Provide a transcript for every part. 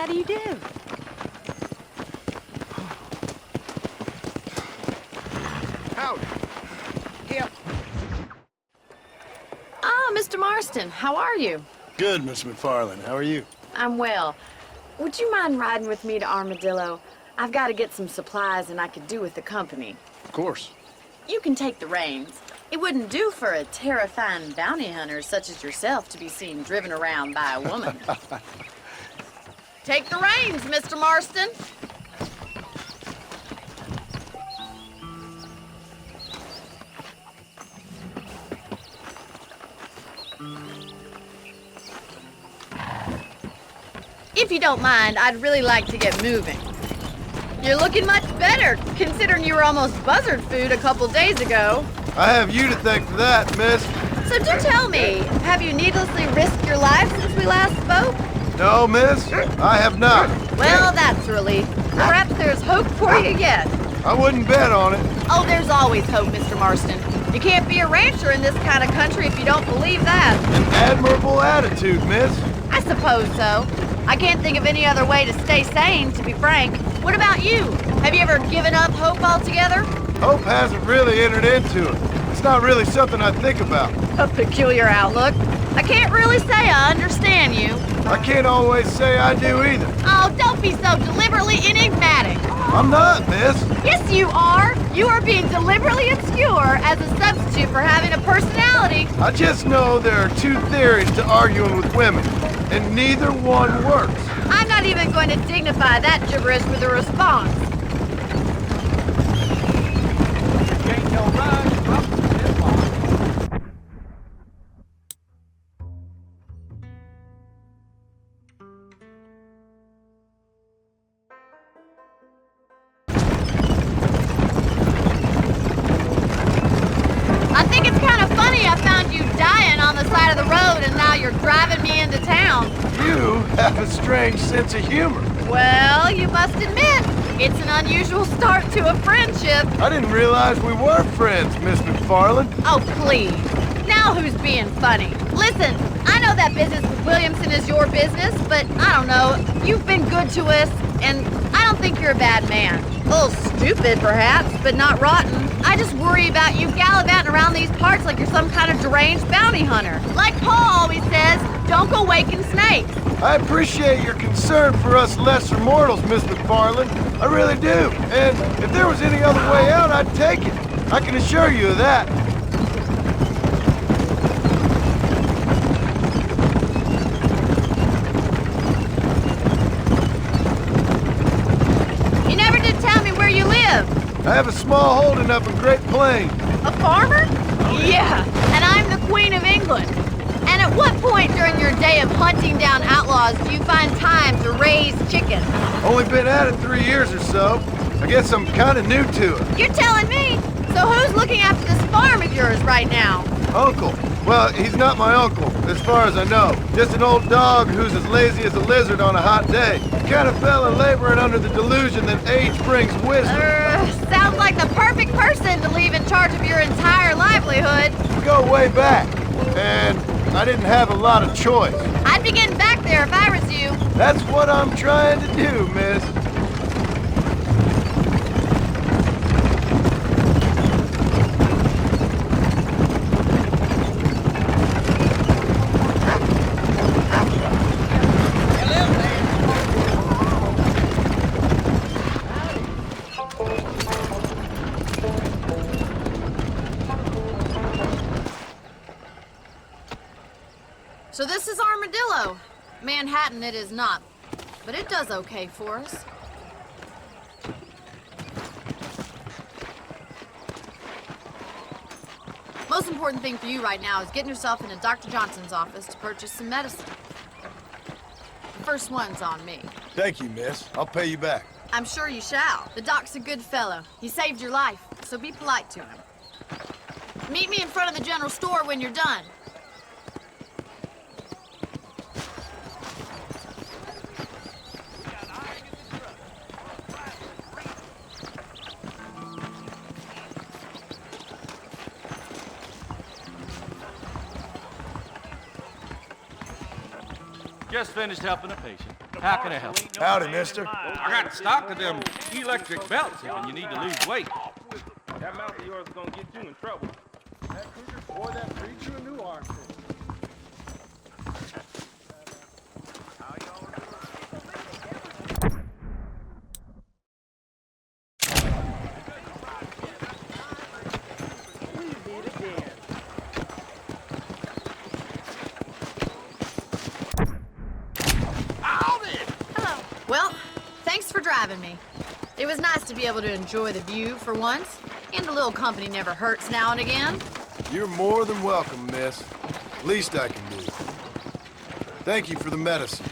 How do you do? Howdy. Yep. Ah, Mr. Marston, how are you? Good, Miss McFarland. How are you? I'm well. Would you mind riding with me to Armadillo? I've got to get some supplies and I could do with the company. Of course. You can take the reins. It wouldn't do for a terrifying bounty hunter such as yourself to be seen driven around by a woman. Take the reins, Mr. Marston. If you don't mind, I'd really like to get moving. You're looking much better, considering you were almost buzzard food a couple days ago. I have you to thank for that, miss. So do tell me, have you needlessly risked your life since we last spoke? No, miss, I have not. Well, that's a relief. Perhaps there's hope for you yet. I wouldn't bet on it. Oh, there's always hope, Mr. Marston. You can't be a rancher in this kind of country if you don't believe that. An admirable attitude, miss. I suppose so. I can't think of any other way to stay sane, to be frank. What about you? Have you ever given up hope altogether? Hope hasn't really entered into it. It's not really something I think about. A peculiar outlook. I can't really say I understand you. I can't always say I do either. Oh, don't be so deliberately enigmatic. I'm not, miss. Yes, you are. You are being deliberately obscure as a substitute for having a personality. I just know there are two theories to arguing with women, and neither one works. I'm not even going to dignify that gibberish with a response. I think it's kind of funny I found you dying on the side of the road and now you're driving me into town. You have a strange sense of humor. Well, you must admit, it's an unusual start to a friendship. I didn't realize we were friends, Miss McFarland. Oh, please. Now who's being funny? Listen, I know that business with Williamson is your business, but I don't know. You've been good to us, and I don't think you're a bad man. A little stupid, perhaps, but not rotten. I just worry about you gallivanting around these parts like you're some kind of deranged bounty hunter. Like Paul always says, don't go waking snakes. I appreciate your concern for us lesser mortals, Miss McFarland. I really do. And if there was any other way out, I'd take it. I can assure you of that. You never did tell me where you live. I have a small holding up in Great Plains. A farmer? Yeah, and I'm the Queen of England. And at what point during your day of hunting down outlaws do you find time to raise chickens? Only been at it 3 years or so. I guess I'm kind of new to it. You're telling me? So who's looking after this farm of yours right now? Uncle. Well, he's not my uncle, as far as I know. Just an old dog who's as lazy as a lizard on a hot day. Kind of fell in laboring under the delusion that age brings wisdom. Sounds like the perfect person to leave in charge of your entire livelihood. We go way back, and I didn't have a lot of choice. I'd be getting back there if I was you. That's what I'm trying to do, miss. So this is Armadillo. Manhattan it is not, but it does okay for us. Most important thing for you right now is getting yourself into Dr. Johnson's office to purchase some medicine. The first one's on me. Thank you, miss. I'll pay you back. I'm sure you shall. The doc's a good fellow. He saved your life, so be polite to him. Meet me in front of the general store when you're done. Just finished helping a patient. How can I help? Howdy, mister. I got stock of them electric belts if you need to lose weight. That mouth of yours is gonna get you in trouble. That cougar, boy, that breeds you a new armpit. Hello. Well, thanks for driving me. It was nice to be able to enjoy the view for once, and a little company never hurts now and again. You're more than welcome, miss. Least I can do. Thank you for the medicine.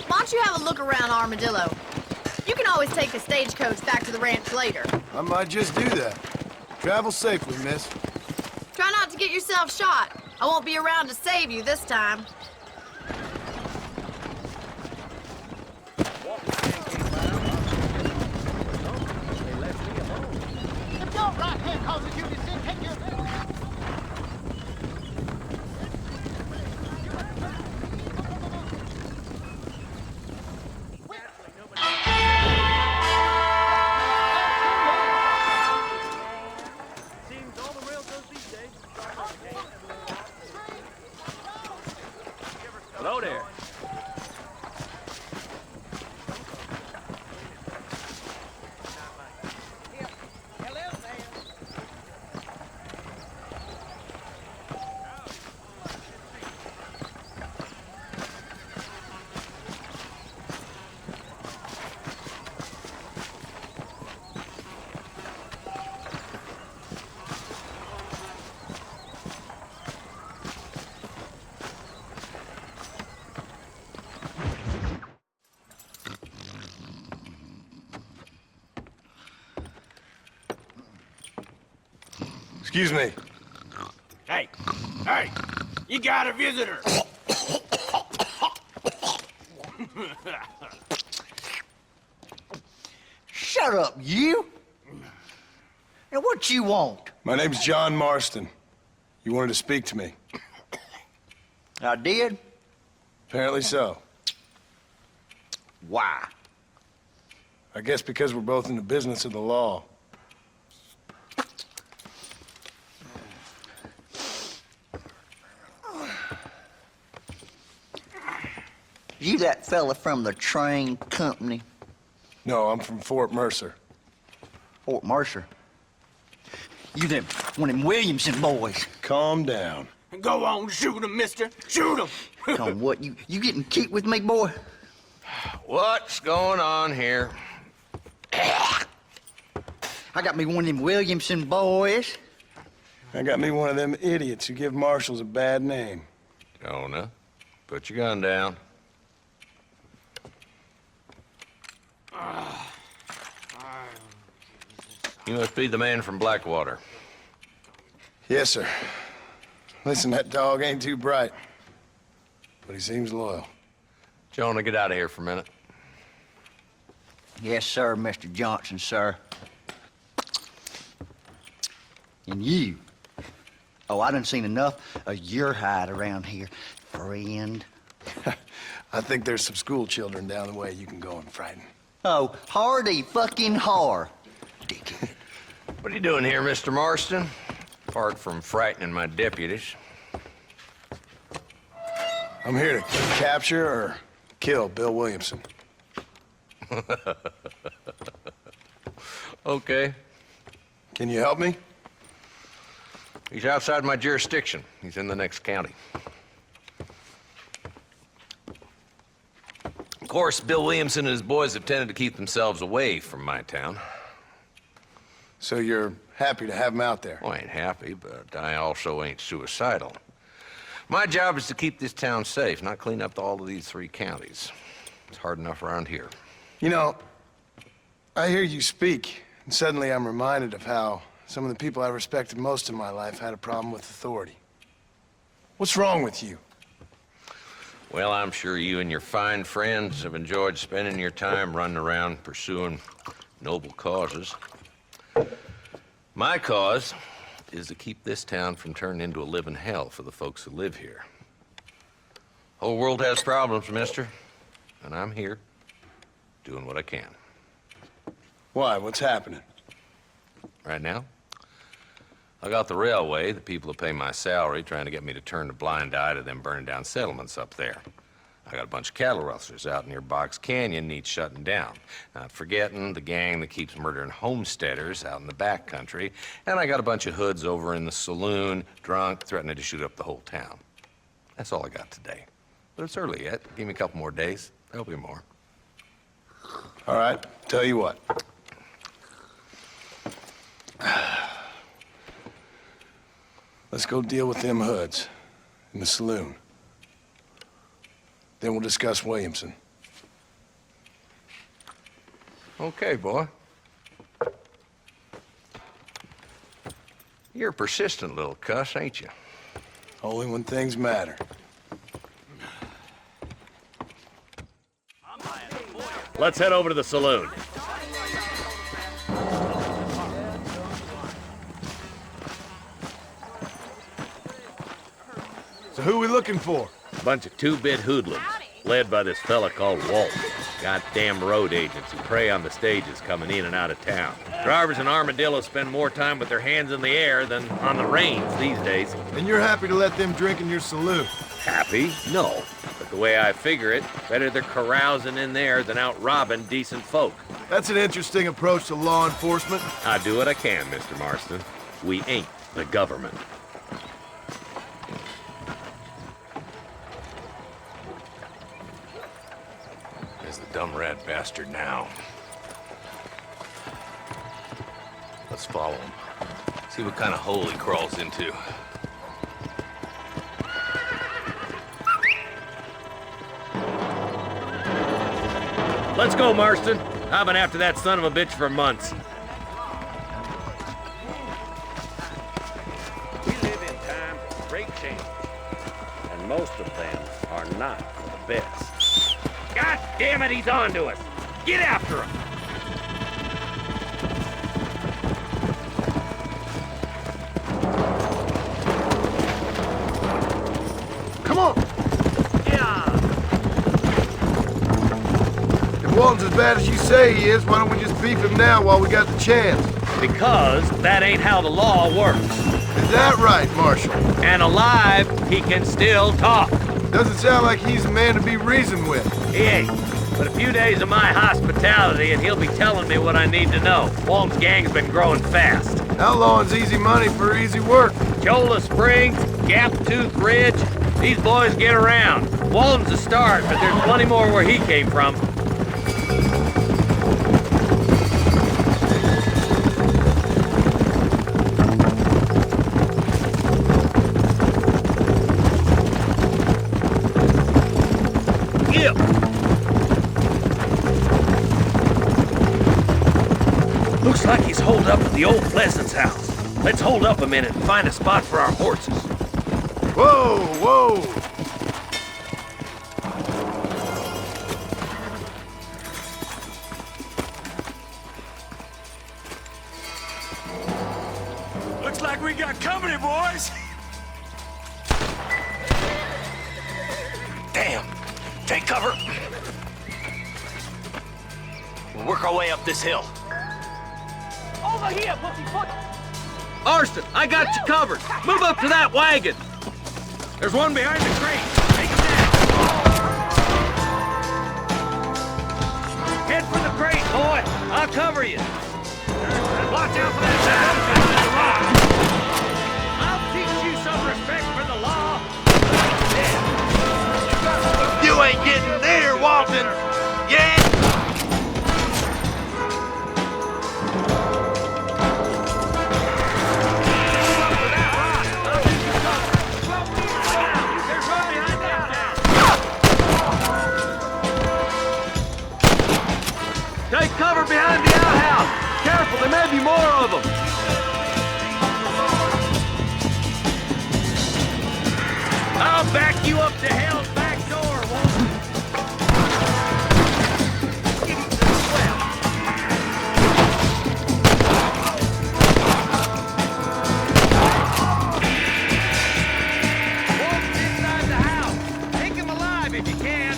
Why don't you have a look around Armadillo? You can always take the stagecoach back to the ranch later. I might just do that. Travel safely, miss. Try not to get yourself shot. I won't be around to save you this time. Hello there. Excuse me. Hey, hey, you got a visitor. Shut up, you! Now, what you want? My name's John Marston. You wanted to speak to me. I did? Apparently so. Why? I guess because we're both in the business of the law. You that fella from the train company? No, I'm from Fort Mercer. Fort Mercer? You them, one of them Williamson boys. Calm down. Go on, shoot him, mister. Shoot him. Come on, what, you getting cute with me, boy? What's going on here? I got me one of them Williamson boys. I got me one of them idiots who give marshals a bad name. Jonah, put your gun down. You must be the man from Blackwater. Yes, sir. Listen, that dog ain't too bright, but he seems loyal. Jonah, get out of here for a minute. Yes, sir, Mr. Johnson, sir. And you. Oh, I done seen enough of your hide around here, friend. I think there's some school children down the way you can go and frighten. Oh, hardy fucking har. Dickhead. What are you doing here, Mr. Marston? Apart from frightening my deputies. I'm here to capture or kill Bill Williamson. Okay. Can you help me? He's outside my jurisdiction. He's in the next county. Of course, Bill Williamson and his boys have tended to keep themselves away from my town. So you're happy to have him out there? Well, I ain't happy, but I also ain't suicidal. My job is to keep this town safe, not clean up all of these 3 counties. It's hard enough around here. You know, I hear you speak, and suddenly I'm reminded of how some of the people I respected most in my life had a problem with authority. What's wrong with you? Well, I'm sure you and your fine friends have enjoyed spending your time running around pursuing noble causes. My cause is to keep this town from turning into a living hell for the folks who live here. Whole world has problems, mister. and I'm here doing what I can. Why? What's happening? Right now, I got the railway, the people who pay my salary, trying to get me to turn a blind eye to them burning down settlements up there. I got a bunch of cattle rustlers out near Box Canyon needs shutting down. Not forgetting the gang that keeps murdering homesteaders out in the back country. And I got a bunch of hoods over in the saloon, drunk, threatening to shoot up the whole town. That's all I got today. But it's early yet. Give me a couple more days. There'll be more. All right, tell you what. Let's go deal with them hoods in the saloon. Then we'll discuss Williamson. Okay, boy. You're a persistent little cuss, ain't you? Only when things matter. Let's head over to the saloon. So who are we looking for? Bunch of two-bit hoodlums, led by this fella called Walt. Goddamn road agents who prey on the stages coming in and out of town. Drivers in Armadillo spend more time with their hands in the air than on the reins these days. And you're happy to let them drink in your saloon? Happy? No. But the way I figure it, better they're carousing in there than out robbing decent folk. That's an interesting approach to law enforcement. I do what I can, Mr. Marston. We ain't the government. There's the dumb rat bastard now. Let's follow him. See what kind of hole he crawls into. Let's go, Marston. I've been after that son of a bitch for months. We live in times of great change, and most of them are not for the best. God damn it, he's on to us! Get after him! Come on! Yeah! If Walton's as bad as you say he is, why don't we just beef him now while we got the chance? Because that ain't how the law works. Is that right, Marshal? And alive, he can still talk. Doesn't sound like he's a man to be reasoned with. He ain't. But a few days of my hospitality and he'll be telling me what I need to know. Walton's gang's been growing fast. Outlawing's easy money for easy work. Cholla Springs, Gap Tooth Ridge, these boys get around. Walton's a start, but there's plenty more where he came from. Looks like he's holed up at the old Pleasance house. Let's hold up a minute and find a spot for our horses. Whoa, whoa! Looks like we got company, boys. Damn! Take cover! We'll work our way up this hill. Over here, pussyfoot! Marston, I got you covered. Move up to that wagon. There's one behind the crate. Take him down. Head for the crate, boy. I'll cover you. Watch out for that rock. I'll teach you some respect for the law. You ain't getting there, Walton! Yeah? Take cover behind the outhouse. Careful, there may be more of them. I'll back you up to hell's back door, Walton. Give him some swell. Walton's inside the house. Take him alive if you can.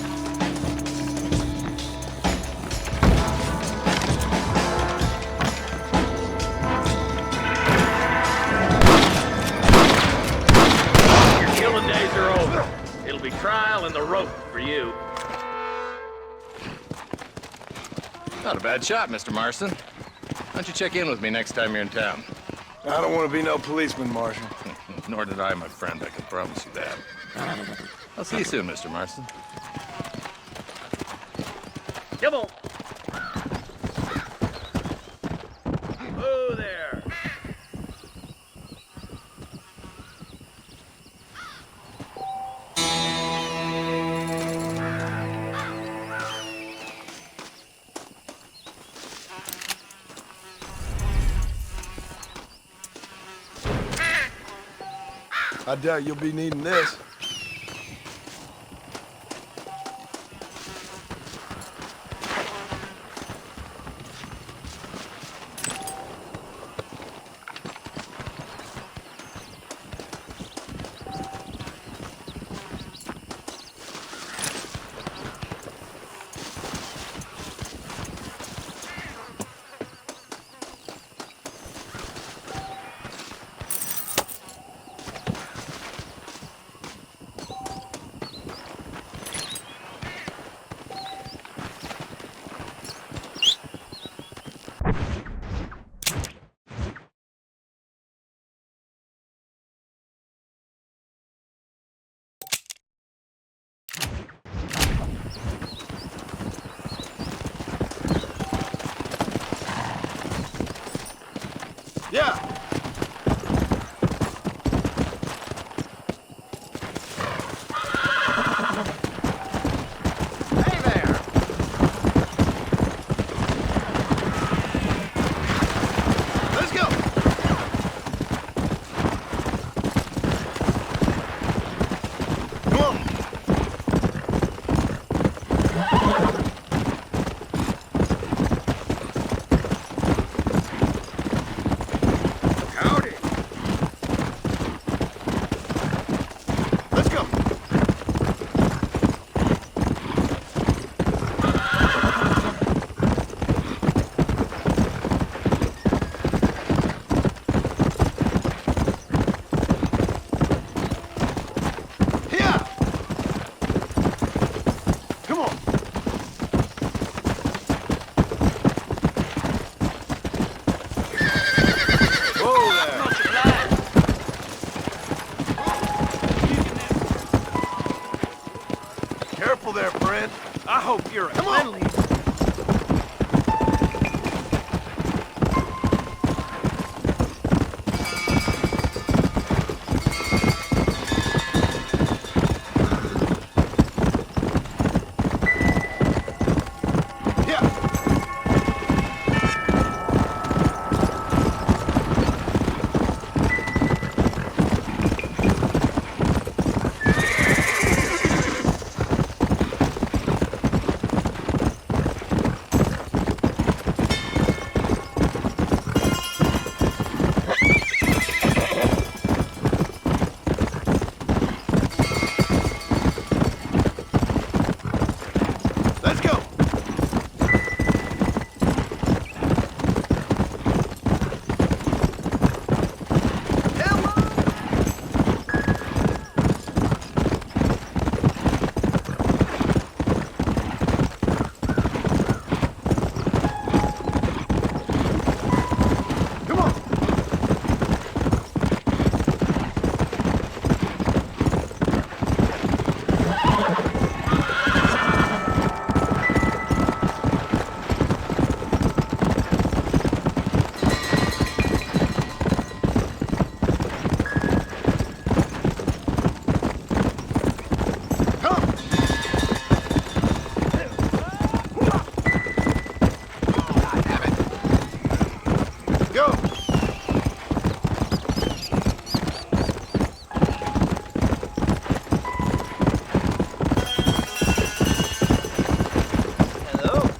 Not a bad shot, Mr. Marston. Why don't you check in with me next time you're in town? I don't want to be no policeman, Marshal. Nor did I, my friend. I can promise you that. I'll see you soon, Mr. Marston. Come on. Oh, there. I doubt you'll be needing this. Yeah. Hey there. Let's go. Come on. Let's go. Here. Come on. Whoa there. Careful there, friend. I hope you're a Come on. friendly. Yeah. Let's go. Come on. Come. Go. Hello.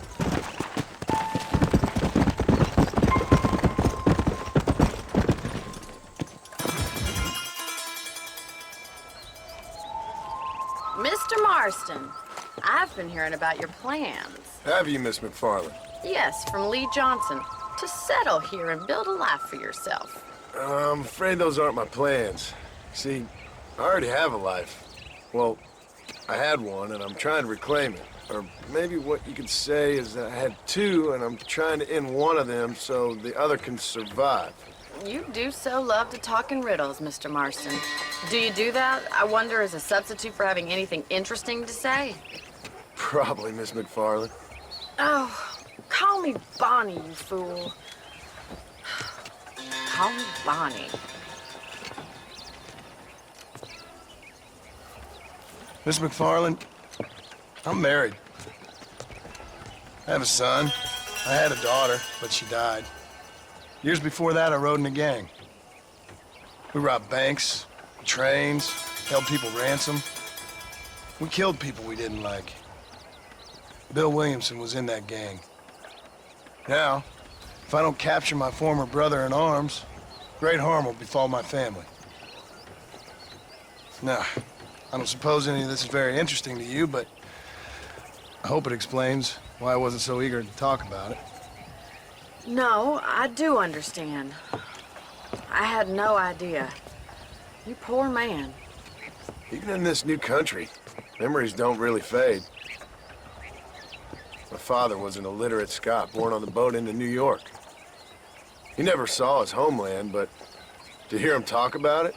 Mr. Marston, I've been hearing about your plans. Have you, Miss McFarland? Yes, from Lee Johnson, to settle here and build a life for yourself. I'm afraid those aren't my plans. See, I already have a life. Well, I had one, and I'm trying to reclaim it. Or maybe what you could say is that I had two, and I'm trying to end one of them so the other can survive. You do so love to talk in riddles, Mr. Marston. Do you do that, I wonder, as a substitute for having anything interesting to say? Probably, Miss McFarland. Oh, call me Bonnie, you fool. Call me Bonnie. Miss McFarland, I'm married. I have a son. I had a daughter, but she died. Years before that, I rode in a gang. We robbed banks, trains, held people ransom. We killed people we didn't like. Bill Williamson was in that gang. Now, if I don't capture my former brother in arms, great harm will befall my family. Now, I don't suppose any of this is very interesting to you, but I hope it explains why I wasn't so eager to talk about it. No, I do understand. I had no idea. You poor man. Even in this new country, memories don't really fade. My father was an illiterate Scot born on the boat into New York. He never saw his homeland, but to hear him talk about it,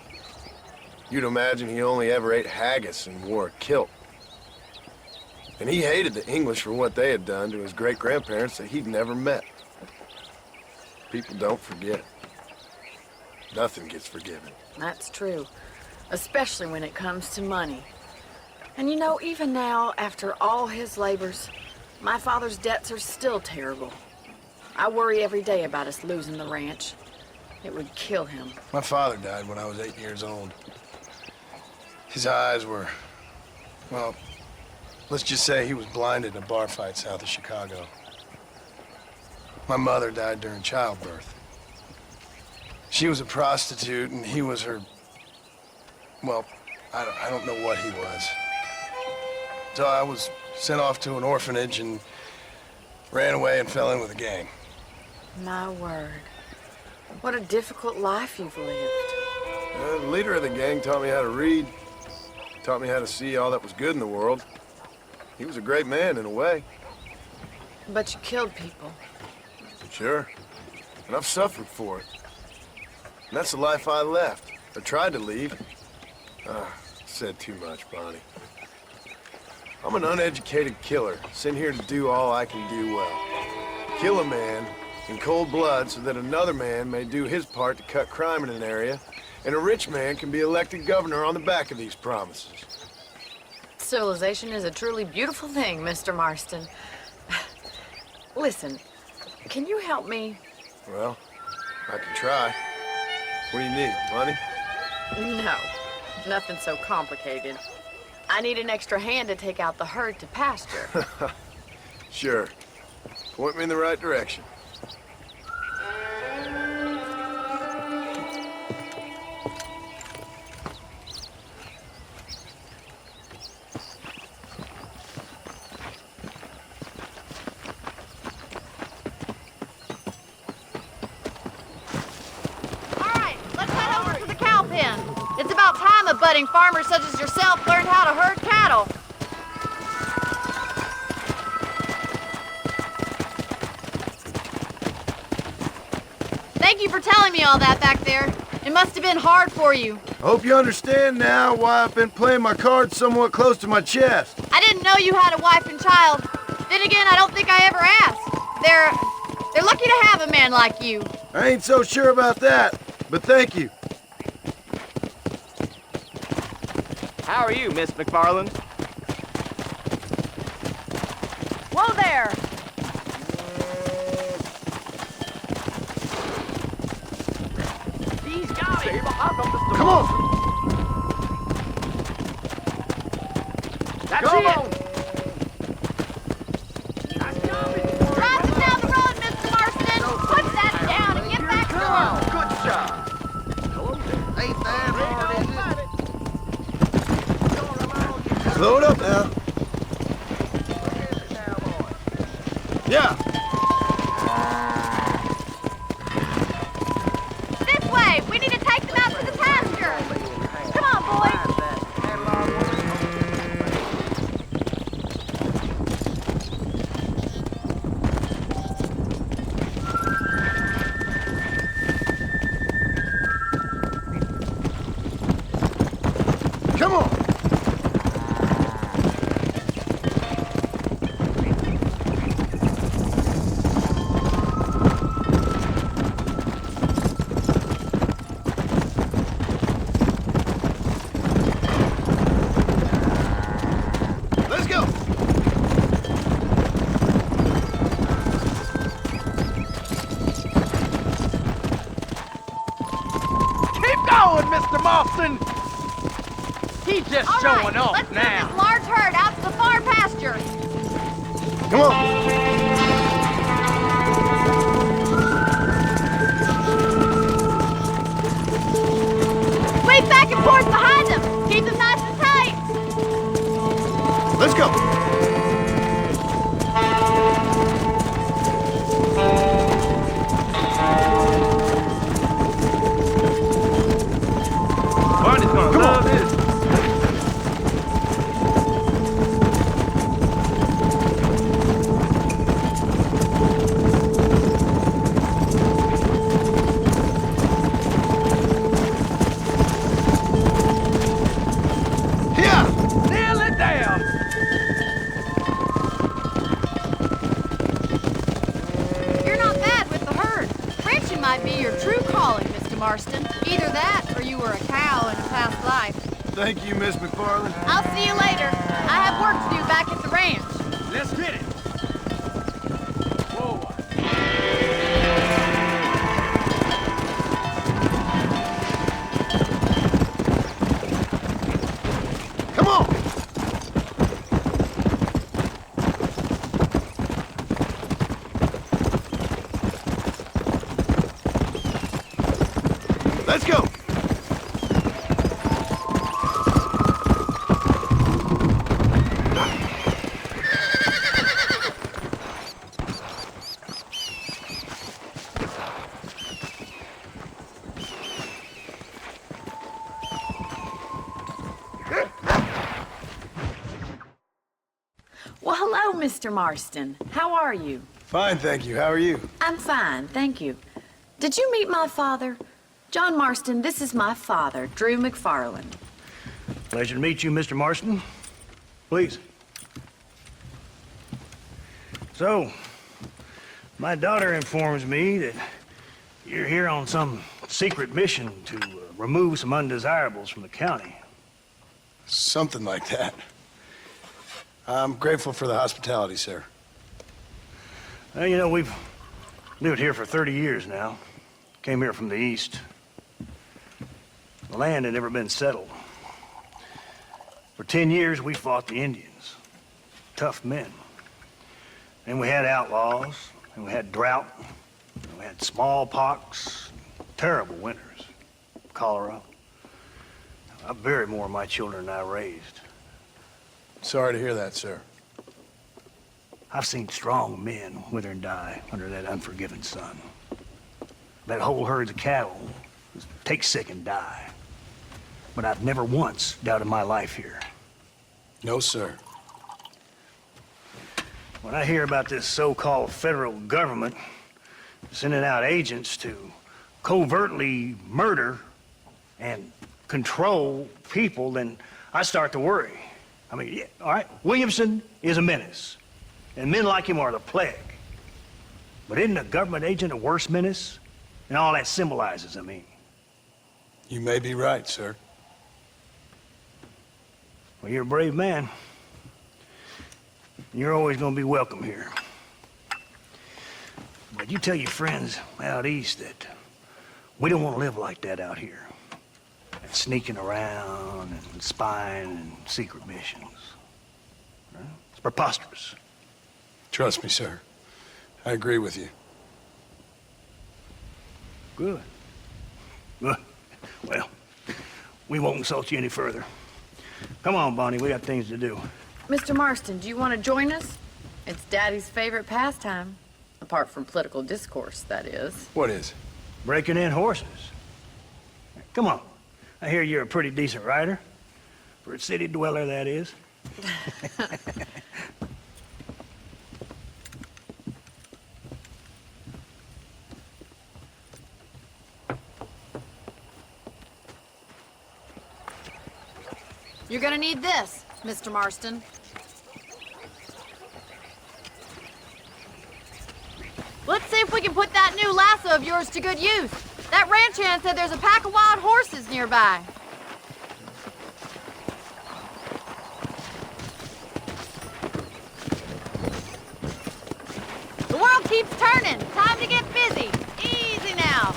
you'd imagine he only ever ate haggis and wore a kilt. And he hated the English for what they had done to his great-grandparents that he'd never met. People don't forget. Nothing gets forgiven. That's true, especially when it comes to money. And you know, even now, after all his labors, my father's debts are still terrible. I worry every day about us losing the ranch. It would kill him. My father died when I was 8 years old. His eyes were, well, let's just say he was blinded in a bar fight south of Chicago. My mother died during childbirth. She was a prostitute and he was her, well, I don't know what he was. So I was sent off to an orphanage and ran away and fell in with a gang. My word. What a difficult life you've lived. The leader of the gang taught me how to read, taught me how to see all that was good in the world. He was a great man in a way. But you killed people. Sure. And I've suffered for it. And that's the life I left, or tried to leave. Said too much, Bonnie. I'm an uneducated killer, sent here to do all I can do well. Kill a man in cold blood so that another man may do his part to cut crime in an area, and a rich man can be elected governor on the back of these promises. Civilization is a truly beautiful thing, Mr. Marston. Listen, can you help me? Well, I can try. What do you need, money? No, nothing so complicated. I need an extra hand to take out the herd to pasture. Sure. Point me in the right direction. It's about time a budding farmer such as yourself learned how to herd cattle. Thank you for telling me all that back there. It must have been hard for you. I hope you understand now why I've been playing my cards somewhat close to my chest. I didn't know you had a wife and child. Then again, I don't think I ever asked. They're lucky to have a man like you. I ain't so sure about that, but thank you. How are you, Miss McFarland? Whoa there! He's got it! Come on! That's Come it! on! Drive us down the road, Mr. Marston! Put that down and get back to him! Good job. Ain't that hard, is it? Slow it up now. Yeah. This way! We need to take them out to the pasture! Come on, boys! Marston! He's just All showing right, off let's move now. this large herd out to the far pasture. Come on. Sweep back and forth behind them. Keep them nice and tight. Let's go. Barney's gonna love this. Nail it down! You're not bad with the herd. Ranching might be your true calling, Mr. Marston. Either that or you were a cow in a past life. Thank you, Miss McFarland. I'll see you later. I have work to do back at the ranch. Let's get it! Whoa. Come on. Let's go. Well, hello, Mr. Marston. How are you? Fine, thank you. How are you? I'm fine, thank you. Did you meet my father? John Marston, this is my father, Drew McFarland. Pleasure to meet you, Mr. Marston. Please. So, my daughter informs me that you're here on some secret mission to remove some undesirables from the county. Something like that. I'm grateful for the hospitality, sir. Well, you know, we've lived here for 30 years now. Came here from the east. The land had never been settled. For 10 years, we fought the Indians. Tough men. And we had outlaws, and we had drought, and we had smallpox, terrible winters, cholera. I buried more of my children than I raised. Sorry to hear that, sir. I've seen strong men wither and die under that unforgiving sun. That whole herds of cattle take sick and die. But I've never once doubted my life here. No, sir. When I hear about this so-called federal government sending out agents to covertly murder and control people, then I start to worry. I mean, yeah, all right, Williamson is a menace, and men like him are the plague. But isn't a government agent a worse menace? And all that symbolizes, I mean. You may be right, sir. Well, you're a brave man. You're always gonna be welcome here. But you tell your friends out east that we don't want to live like that out here. Sneaking around and spying and secret missions. It's preposterous. Trust me, sir. I agree with you. Good. Good. Well, we won't insult you any further. Come on, Bonnie, we got things to do. Mr. Marston, do you want to join us? It's Daddy's favorite pastime. Apart from political discourse, that is. What is? Breaking in horses. Come on. I hear you're a pretty decent rider. For a city dweller, that is. You're gonna need this, Mr. Marston. Let's see if we can put that new lasso of yours to good use. That ranch hand said there's a pack of wild horses nearby. The world keeps turning. Time to get busy. Easy now.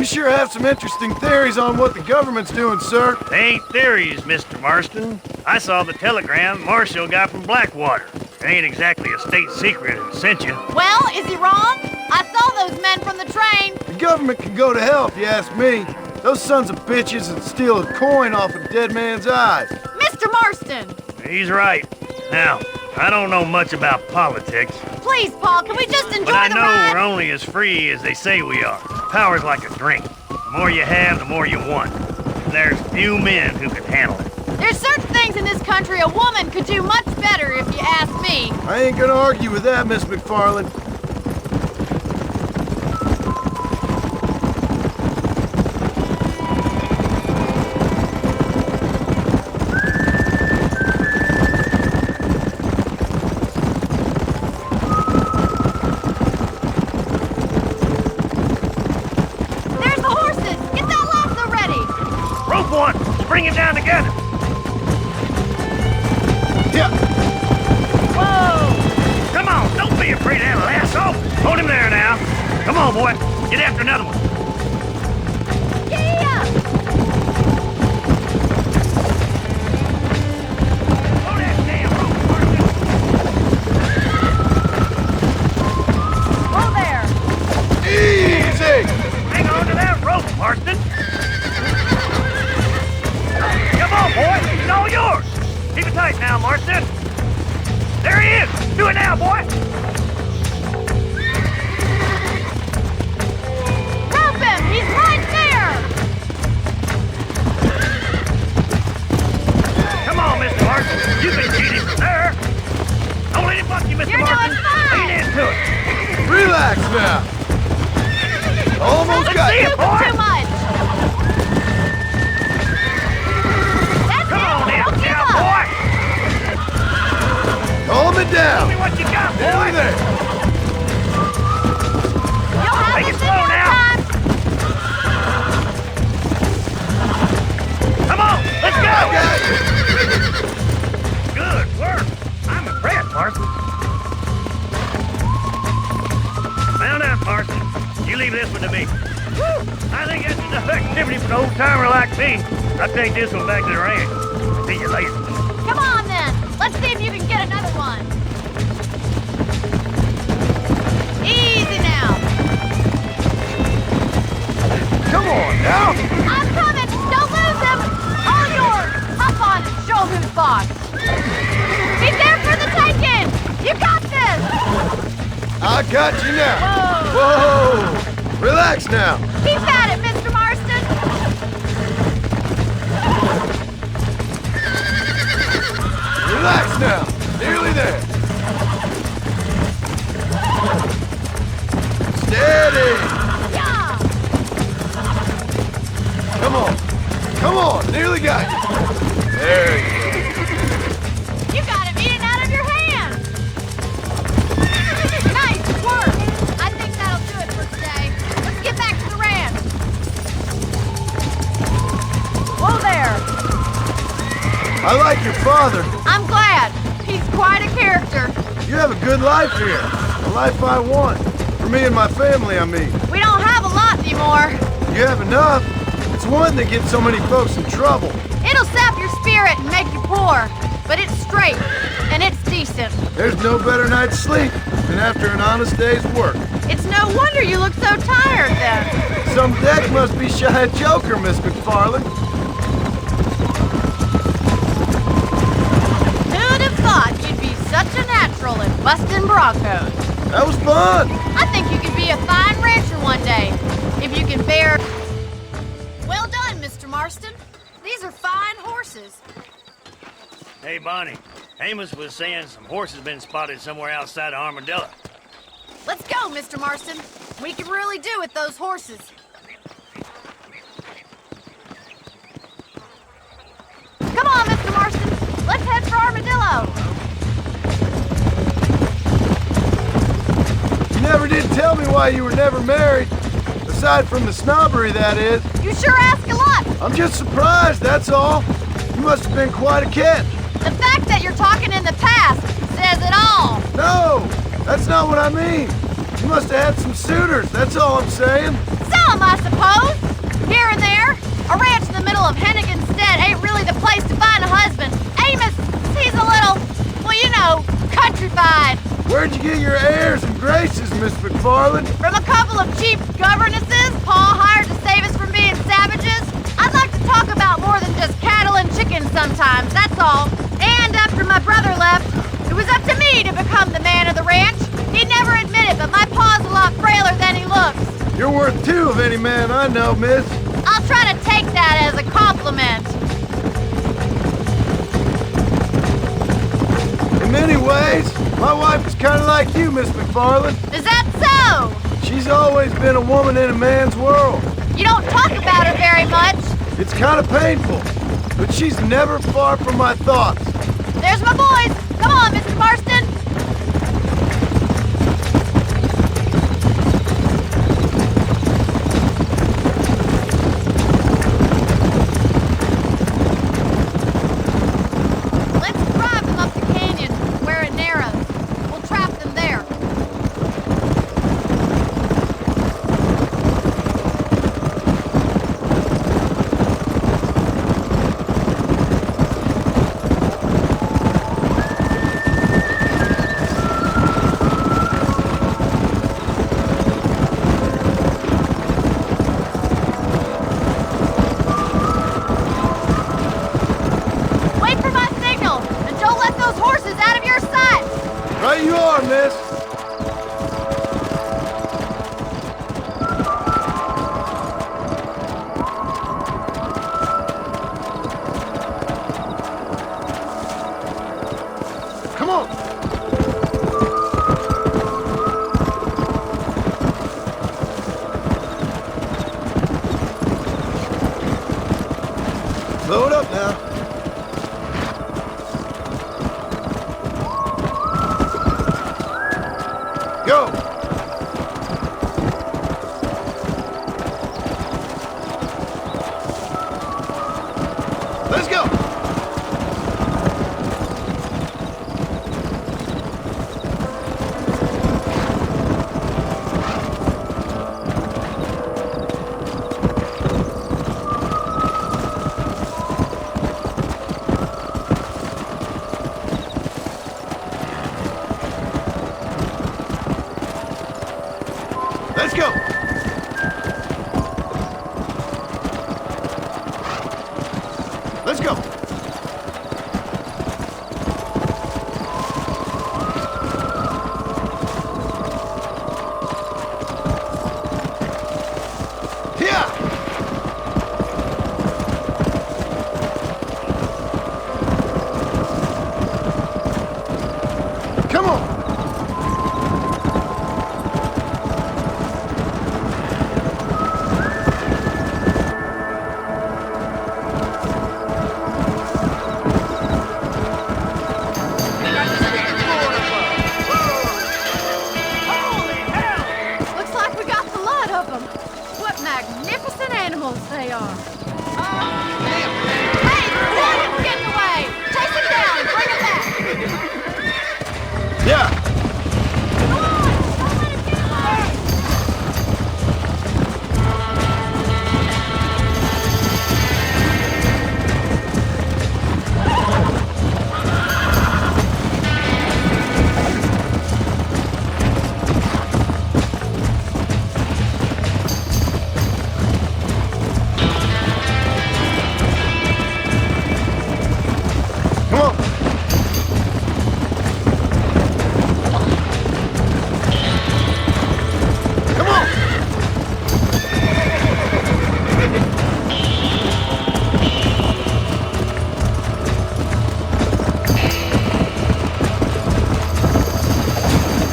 You sure have some interesting theories on what the government's doing, sir. They ain't theories, Mr. Marston. I saw the telegram Marshal got from Blackwater. It ain't exactly a state secret and sent you. Well, is he wrong? I saw those men from the train. The government can go to hell if you ask me. Those sons of bitches that steal a coin off a dead man's eyes. Mr. Marston! He's right. Now, I don't know much about politics. Please, Paul, can we just enjoy But I the know ride? we're only as free as they say we are. Power's like a drink. The more you have, the more you want. And there's few men who can handle it. There's certain things in this country a woman could do much better, if you ask me. I ain't gonna argue with that, Miss McFarland. There's the horses! Get that lasso ready! Rope one! Let's bring it down together! Yeah. Whoa! Come on, don't be afraid to have a lasso! Hold him there now. Come on, boy. Get after another one. Yeah! Hold that damn rope, Marston. Whoa there! Easy! Hang on to that rope, Marston. Come on, boy. It's all yours. Keep it tight now, Marston. There he is. Do it now, boy. Rope him! He's right there! Come on, Mr. Marston. You can get him from there. Don't let him buck you, Mr. You're Marston. doing fine. Lean into it. Relax now. Almost Let's got see you. who can too much! That's Come on, it! now, Don't give now, up! boy. Calm it Show me down. what you got, Nearly boy. there. You'll have Take it this slow in no now. time! Come on, let's I go. got you. Good work. I'm impressed, Marston. Mount up, Marston. You leave this one to me. Woo! I think that's enough activity for an old-timer like me. I'll take this one back to the ranch. See you later. Come on then! Let's see if you can get another one! Easy now! Come on now. I'm coming! Don't lose him! All yours! Hop on and show who's boss! He's there for the taking! You got this! I got you now. Whoa! Whoa. Relax now. Keep at it, Mr. Marston! Relax now. Nearly there. Steady. Yeah! Come on. Come on. Nearly got you. There you go. You got him eating out of your hand! Nice work! I think that'll do it for today. Let's get back to the ranch. Whoa there! I like your father. I'm glad. He's quite a character. You have a good life here. The life I want. For me and my family, I mean. We don't have a lot anymore. You have enough. It's one that gets so many folks in trouble. It'll sap your spirit and make you poor. But it's straight, and it's decent. There's no better night's sleep than after an honest day's work. It's no wonder you look so tired then. Some deck must be shy of Joker, Miss McFarland. Who'd have thought you'd be such a natural at busting broncos? That was fun. I think you could be a fine rancher one day, if you can bear... Well done, Mr. Marston. These are fine horses. Hey, Bonnie. Amos was saying some horses been spotted somewhere outside of Armadillo. Let's go, Mr. Marston. We can really do with those horses. Come on, Mr. Marston. Let's head for Armadillo. You never did tell me why you were never married. Aside from the snobbery, that is. You sure ask a lot. I'm just surprised, that's all. You must have been quite a catch. The fact that you're talking in the past says it all. No, that's not what I mean. You must have had some suitors, that's all I'm saying. Some, I suppose. Where'd you get your airs and graces, Miss McFarland? From a couple of cheap governesses Paul hired to save us from being savages. I'd like to talk about more than just cattle and chickens sometimes, that's all. And after my brother left, it was up to me to become the man of the ranch. He'd never admit it, but my paw's a lot frailer than he looks. You're worth two of any man I know, miss. I'll try to take that as a compliment. In many ways, my wife is kind of like you, Miss McFarland. Is that so? She's always been a woman in a man's world. You don't talk about her very much. It's kind of painful, but she's never far from my thoughts. There's my boys. Come on, Mr. Marston. Let's drive them up the canyon where it narrows. We'll trap them there. Wait for my signal, and don't let those horses out of your sight. Right you are, miss. Come on. Slow it up now. Go! Let's go! Let's go! Let's go! Yeah! Come on! Looks like we got the lot of them. What magnificent animals they are. Hey, Dragon's getting away! Chase him down and bring him back! Yeah! Come on! Don't let him get away! Come on! Come on!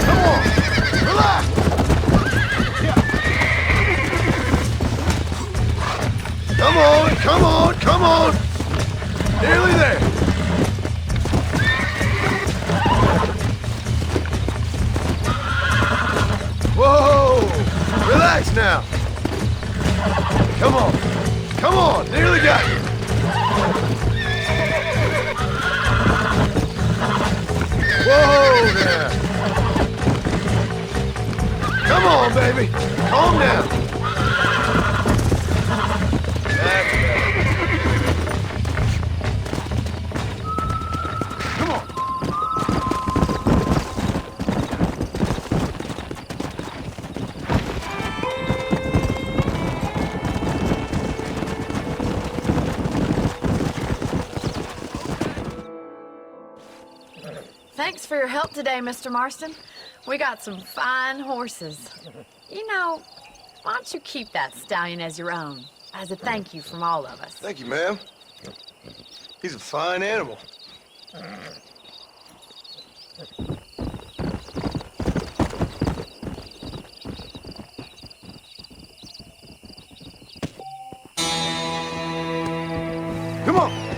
Come on! Relax! Come on, come on, come on! Nearly there! Whoa! Relax now! Come on! Come on! Nearly got you! Whoa there! Come on, baby! Calm down! That's better. Come on! Thanks for your help today, Mr. Marston. We got some fine horses. You know, why don't you keep that stallion as your own, as a thank you from all of us? Thank you, ma'am. He's a fine animal. Come on.